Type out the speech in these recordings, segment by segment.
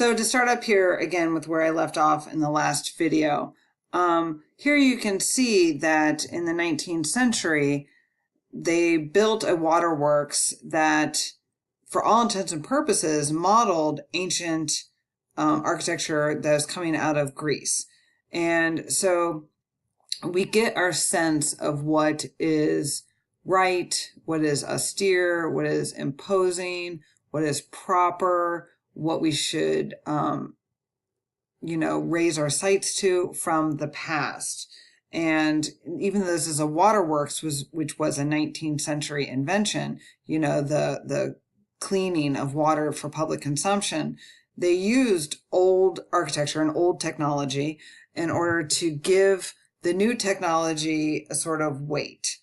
So to start up here again with where I left off in the last video, here you can see that in the 19th century, they built a waterworks that, for all intents and purposes, modeled ancient architecture that was coming out of Greece. And so we get our sense of what is right, what is austere, what is imposing, what is proper, what we should, raise our sights to from the past. And even though this is a waterworks, which was a 19th century invention, the cleaning of water for public consumption, they used old architecture and old technology in order to give the new technology a sort of weight.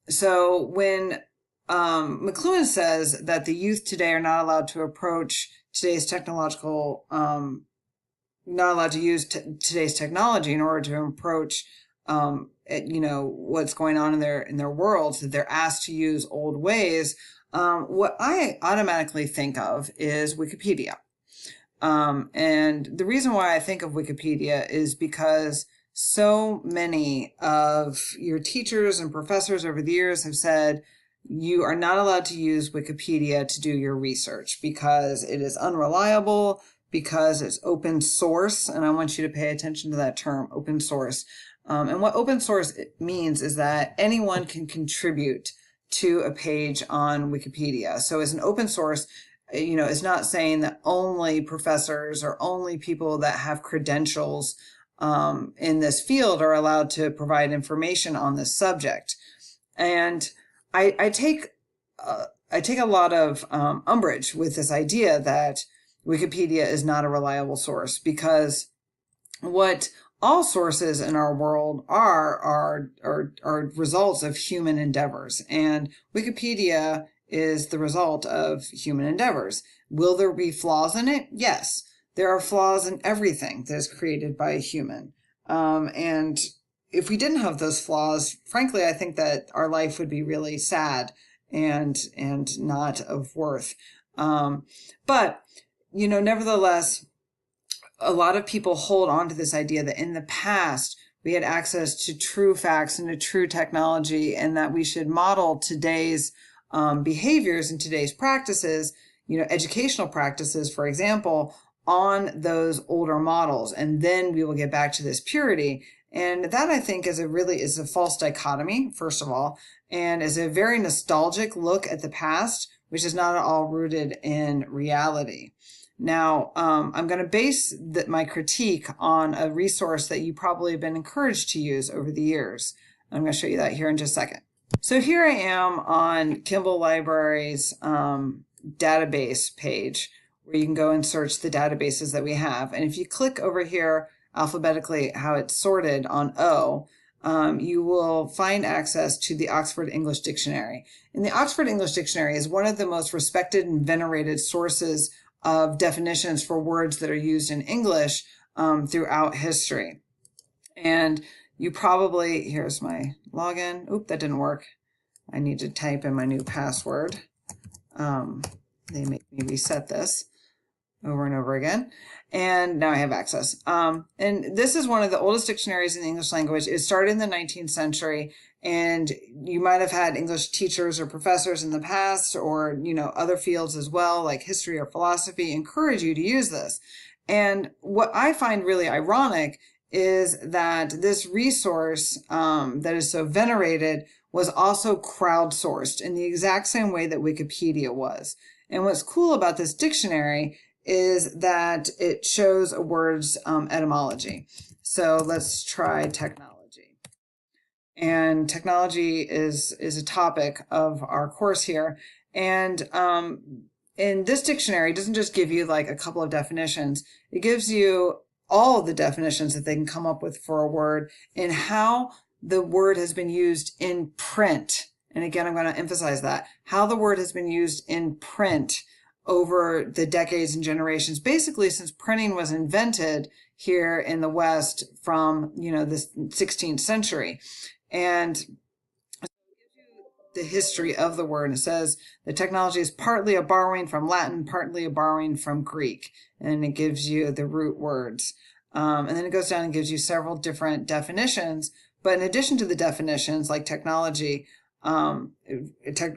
So when McLuhan says that the youth today are not allowed to approach today's technological, not allowed to use today's technology in order to approach, what's going on in their world, so they're asked to use old ways. What I automatically think of is Wikipedia. And the reason why I think of Wikipedia is because so many of your teachers and professors over the years have said you are not allowed to use Wikipedia to do your research because it is unreliable, because it's open source. And I want you to pay attention to that term, open source. And what open source means is that anyone can contribute to a page on Wikipedia. So as an open source, it's not saying that only professors or only people that have credentials in this field are allowed to provide information on this subject. And I take a lot of umbrage with this idea that Wikipedia is not a reliable source, because what all sources in our world are results of human endeavors, and Wikipedia is the result of human endeavors. Will there be flaws in it? Yes. There are flaws in everything that is created by a human. And if we didn't have those flaws, frankly, I think that our life would be really sad and not of worth. But, nevertheless, a lot of people hold on to this idea that in the past, we had access to true facts and to true technology, and that we should model today's behaviors and today's practices, educational practices, for example, on those older models, and then we will get back to this purity. And that, I think, is a false dichotomy, first of all, and is a very nostalgic look at the past, which is not at all rooted in reality. Now, I'm going to base my critique on a resource that you probably have been encouraged to use over the years. I'm going to show you that here in just a second. So here I am on Kimball Library's database page, where you can go and search the databases that we have. And if you click over here alphabetically, how it's sorted on O, you will find access to the Oxford English Dictionary. And the Oxford English Dictionary is one of the most respected and venerated sources of definitions for words that are used in English throughout history. And you probably, here's my login. Oop, that didn't work. I need to type in my new password. They make me reset this over and over again. And now I have access. And this is one of the oldest dictionaries in the English language. It started in the 19th century, and you might have had English teachers or professors in the past, or, other fields as well, like history or philosophy, encourage you to use this. And what I find really ironic is that this resource that is so venerated was also crowdsourced in the exact same way that Wikipedia was. And what's cool about this dictionary is that it shows a word's etymology. So let's try technology. And technology is a topic of our course here. And in this dictionary, it doesn't just give you like a couple of definitions. It gives you all of the definitions that they can come up with for a word and how the word has been used in print. And again, I'm going to emphasize that, how the word has been used in print over the decades and generations, basically since printing was invented here in the West from, the 16th century. And the history of the word. It says the technology is partly a borrowing from Latin, partly a borrowing from Greek, and it gives you the root words. And then it goes down and gives you several different definitions. But in addition to the definitions, like technology, an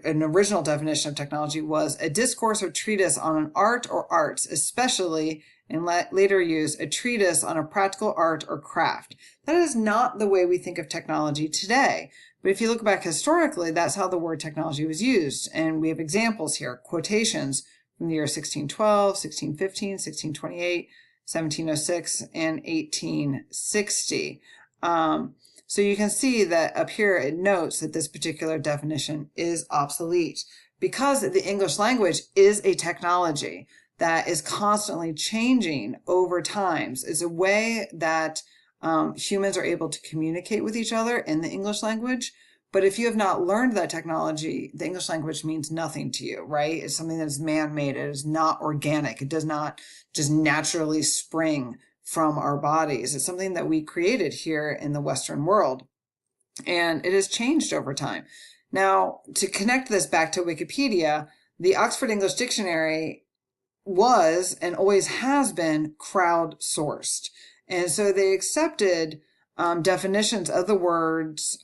original definition of technology was a discourse or treatise on an art or arts, especially in later use, a treatise on a practical art or craft. That is not the way we think of technology today. But if you look back historically, that's how the word technology was used. And we have examples here, quotations from the year 1612, 1615, 1628, 1706, and 1860. So you can see that up here it notes that this particular definition is obsolete because the English language is a technology that is constantly changing over time. It's a way that humans are able to communicate with each other in the English language. But if you have not learned that technology, the English language means nothing to you, right? It's something that's man-made. It is not organic. It does not just naturally spring from our bodies. It's something that we created here in the Western world, and it has changed over time. Now, to connect this back to Wikipedia, the Oxford English Dictionary was and always has been crowdsourced. And so they accepted definitions of the words,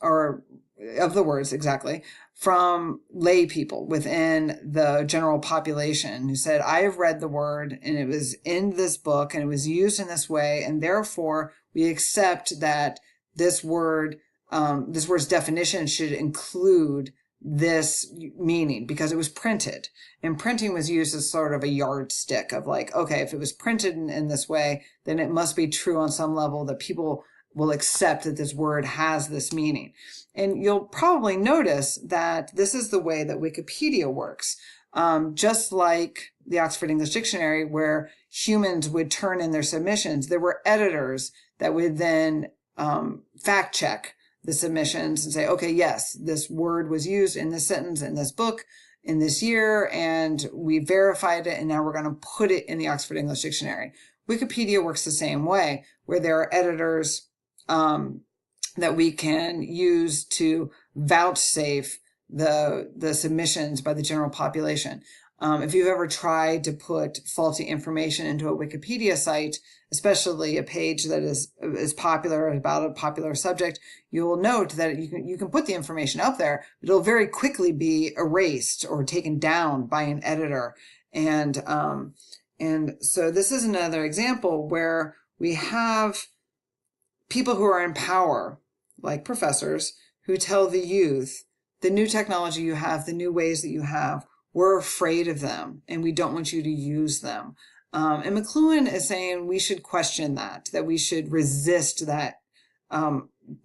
exactly, from lay people within the general population who said, I have read the word and it was in this book and it was used in this way, and therefore we accept that this word's definition should include this meaning because it was printed. And printing was used as sort of a yardstick of like, okay, if it was printed in this way, then it must be true on some level that people will accept that this word has this meaning. And you'll probably notice that this is the way that Wikipedia works. Just like the Oxford English Dictionary, where humans would turn in their submissions, there were editors that would then fact check the submissions and say, okay, yes, this word was used in this sentence, in this book, in this year, and we verified it, and now we're going to put it in the Oxford English Dictionary. Wikipedia works the same way, where there are editors that we can use to vouchsafe the submissions by the general population. If you've ever tried to put faulty information into a Wikipedia site, especially a page that is popular about a popular subject, you will note that you can put the information up there, but it'll very quickly be erased or taken down by an editor. And so this is another example where we have people who are in power, like professors, who tell the youth, the new technology you have, the new ways that you have, we're afraid of them and we don't want you to use them. And McLuhan is saying we should question that we should resist that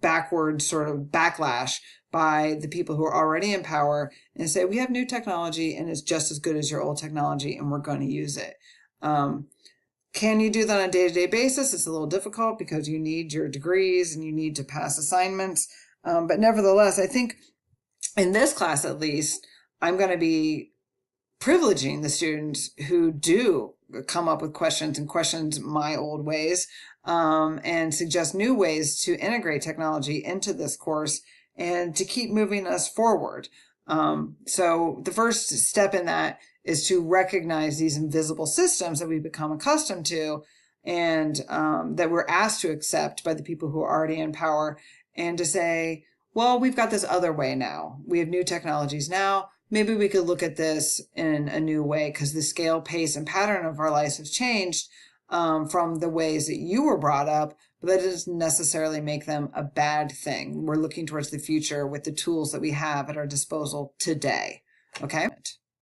backward sort of backlash by the people who are already in power and say, we have new technology and it's just as good as your old technology and we're going to use it. Can you do that on a day-to-day basis? It's a little difficult because you need your degrees and you need to pass assignments. But nevertheless, I think in this class, at least, I'm going to be privileging the students who do come up with questions and questions my old ways, and suggest new ways to integrate technology into this course and to keep moving us forward. So the first step in that is to recognize these invisible systems that we've become accustomed to and that we're asked to accept by the people who are already in power, and to say, well, we've got this other way now. We have new technologies now. Maybe we could look at this in a new way because the scale, pace, and pattern of our lives have changed from the ways that you were brought up, but that doesn't necessarily make them a bad thing. We're looking towards the future with the tools that we have at our disposal today. Okay?